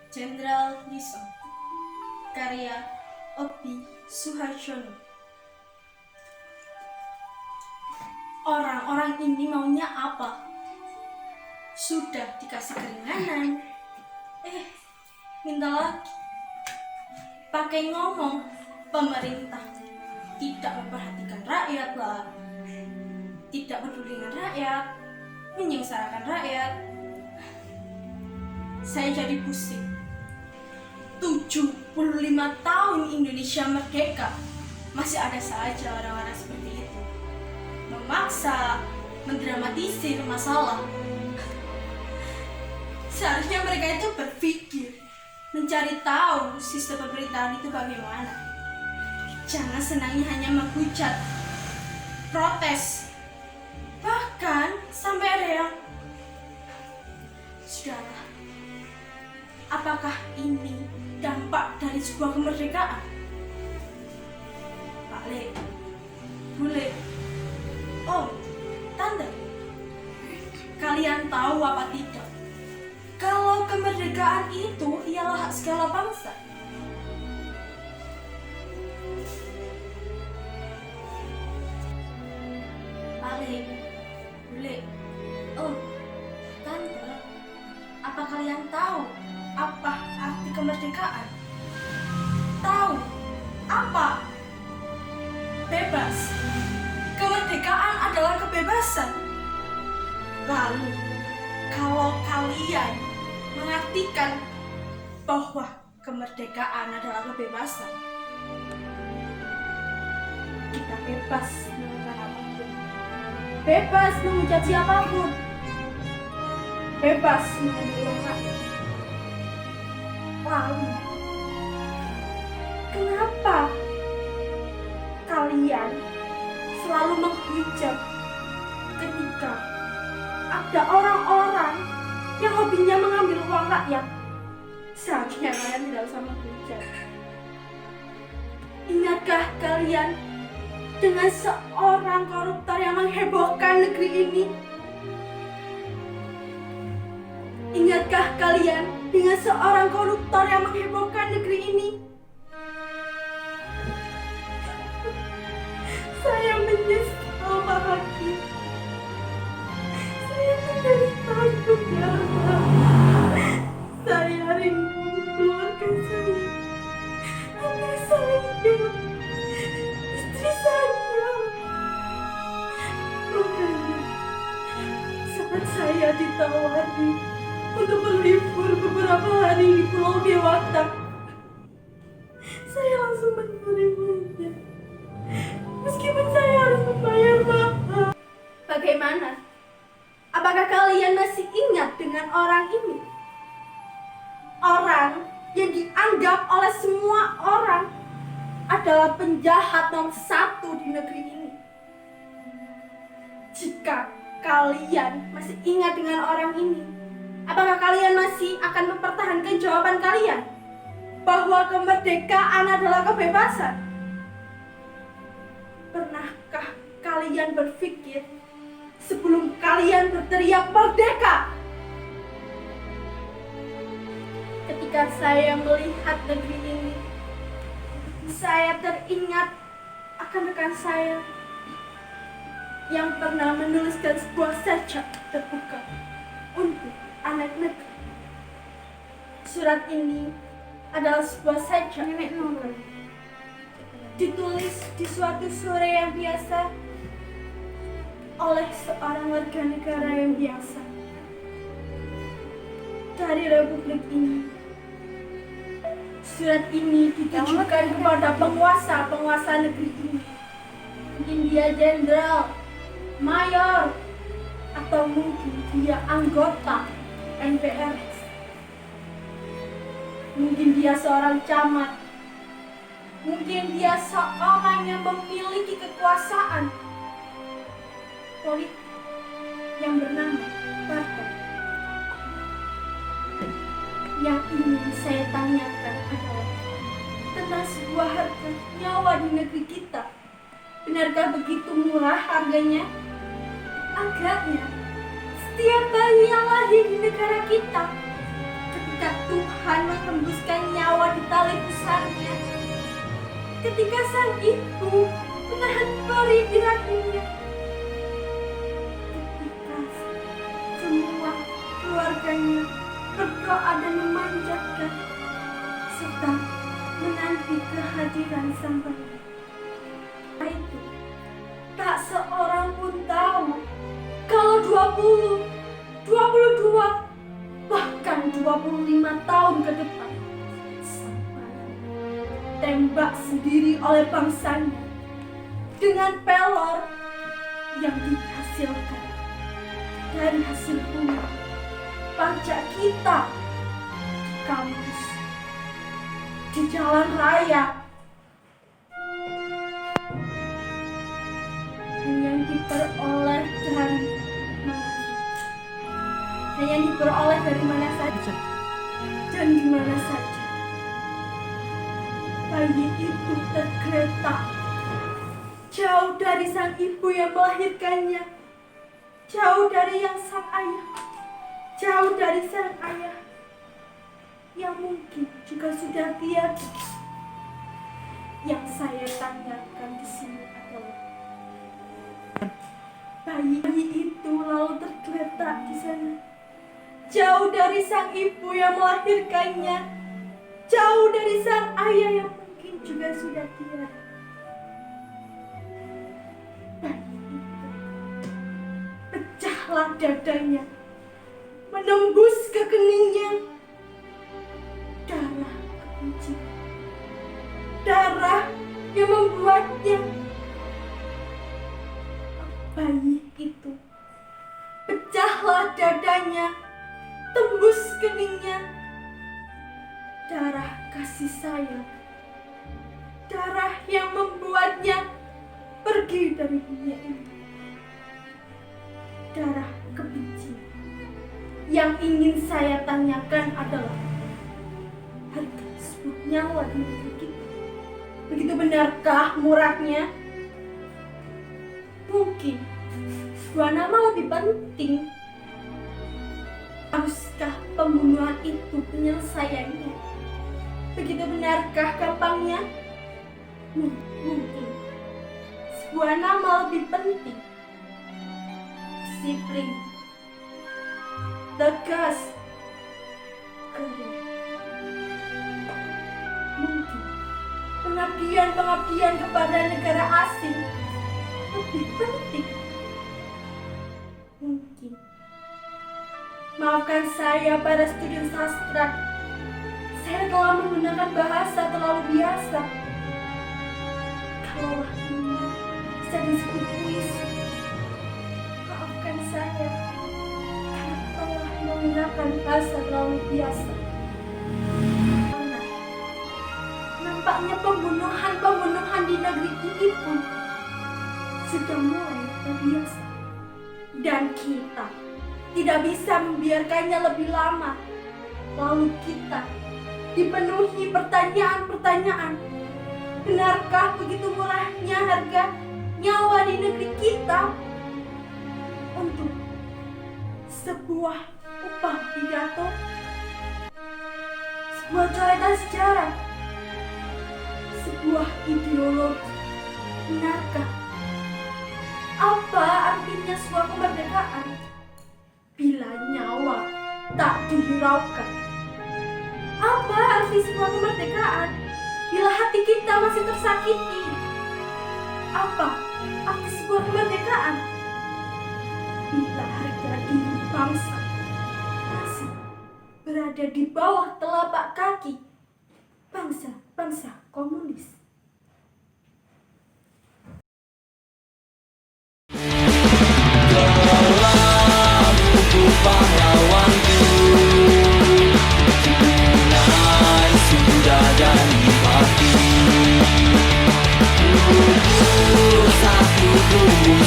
Jenderal Lison, karya Obi Suharjono. Orang-orang ini maunya apa? Sudah dikasih keringanan, minta lagi. Pakai ngomong pemerintah tidak memperhatikan rakyat lah, tidak peduli dengan rakyat, menyengsarakan rakyat. Saya jadi pusing. 75 tahun Indonesia merdeka, masih ada saja orang-orang seperti itu, memaksa, mendramatisir masalah. Seharusnya mereka itu berpikir, mencari tahu sistem pemerintahan itu bagaimana. Jangan senangnya hanya menghujat, protes, bahkan sampai ada yang sudahlah. Apakah ini dampak dari sebuah kemerdekaan? Pak Le, Bule, Om, Tante, kalian tahu apa tidak? Kalau kemerdekaan itu ialah hak segala bangsa. Pak Le, Bule, Om, Tante, apa kalian tahu apa arti kemerdekaan? Tahu apa? Bebas. Kemerdekaan adalah kebebasan. Lalu, kalau kalian mengartikan bahwa kemerdekaan adalah kebebasan, kita bebas melakukan apapun, bebas menghujat siapapun, bebas mengambil rakyat. Lalu, kenapa kalian selalu menghujat ketika ada orang-orang yang hobinya mengambil uang rakyat? Seharusnya kalian tidak usah menghujat. Ingatkah kalian dengan seorang koruptor yang menghebohkan negeri ini? Ingatkah kalian dengan seorang koruptor yang menghebohkan negeri ini? Saya menyesal, Pak Hakim. Saya menjadi takut, ya Allah. Saya rindu keluarga saya, anak saya, istri saya. Makanya saat saya ditawari untuk berlibur beberapa hari di Pulau Dewata, saya langsung menerimanya, meskipun saya harus membayar mahal. Bagaimana? Apakah kalian masih ingat dengan orang ini? Orang yang dianggap oleh semua orang adalah penjahat nomor 1 di negeri ini. Jika kalian masih ingat dengan orang ini, apakah kalian masih akan mempertahankan jawaban kalian bahwa kemerdekaan adalah kebebasan? Pernahkah kalian berpikir sebelum kalian berteriak merdeka? Ketika saya melihat negeri ini, saya teringat akan rekan saya yang pernah menuliskan sebuah sajak terbuka untuk anak negeri. Surat ini adalah sebuah sajak ditulis di suatu sore yang biasa oleh seorang warga negara yang biasa dari Republik ini. Surat ini ditujukan kepada penguasa negeri ini. Mungkin dia jenderal, mayor, atau mungkin dia anggota MPR. Mungkin dia seorang camat. Mungkin dia seorang yang memiliki kekuasaan politik yang bernama partai. Yang ingin saya tanyakan adalah tentang sebuah harga nyawa di negeri kita. Benarkah begitu murah harganya? Agaknya setiap bayi yang lahir di negara kita, ketika Tuhan Tuhan menghembuskan nyawa di tali pusarnya. Ketika sang ibu menahan perih di rahimnya. Ketika semua keluarganya berdoa dan memanjatkan serta menanti kehadiran sang bayi. Itu tak seorang pun tahu kalau 20, 22, bahkan 25 tahun ke depan sang bayi tembak sendiri oleh bangsanya dengan pelor yang dihasilkan dari hasil bunga pajak kita di kampus, di jalan raya, yang diperoleh dari mana saja, yang diperoleh dari mana saja dan di mana saja. Bayi itu tergeletak jauh dari sang ibu yang melahirkannya, jauh dari sang ayah, jauh dari sang ayah yang mungkin juga sudah tiada. Yang saya tanyakan di sini adalah bayi itu lalu tergeletak di sana, jauh dari sang ibu yang melahirkannya, jauh dari sang ayah yang mungkin juga sudah tiada. Bayi itu pecahlah dadanya, menembus ke keningnya darah kebencian, darah yang membuatnya. Bayi itu pecahlah dadanya, tembus keningnya darah kasih sayang, darah yang membuatnya pergi dari dunia ini, darah kebencian. Yang ingin saya tanyakan adalah harga sebuah nyawa di negeri kita begitu benarkah murahnya? Mungkin sebuah nama lebih penting. Haruskah pembunuhan itu penyelesaiannya? Begitu benarkah gampangnya? Mungkin sebuah nama lebih penting. Disiplin, tegas, kering. Mungkin pengabdian kepada negara asing lebih penting. Mungkin, maafkan saya para student sastra, saya telah menggunakan bahasa terlalu biasa. Kalaulah ini bisa disebut puisi, maafkan saya karena telah menggunakan bahasa terlalu biasa. Karena nampaknya pembunuhan di negeri ini pun sudah mulai terbiasa, dan kita tidak bisa membiarkannya lebih lama. Lalu kita dipenuhi pertanyaan-pertanyaan. Benarkah begitu murahnya harga nyawa di negeri kita untuk sebuah upah pidato, sebuah coretan sejarah, sebuah ideologi? Benarkah? Apa artinya sebuah kemerdekaan bila nyawa tak dihiraukan? Apa arti sebuah kemerdekaan bila hati kita masih tersakiti? Apa arti sebuah kemerdekaan bila harga diri bangsa masih berada di bawah telapak kaki bangsa komunis? Pahlawanku, tunai sudah jadi pasti. Satu tubuh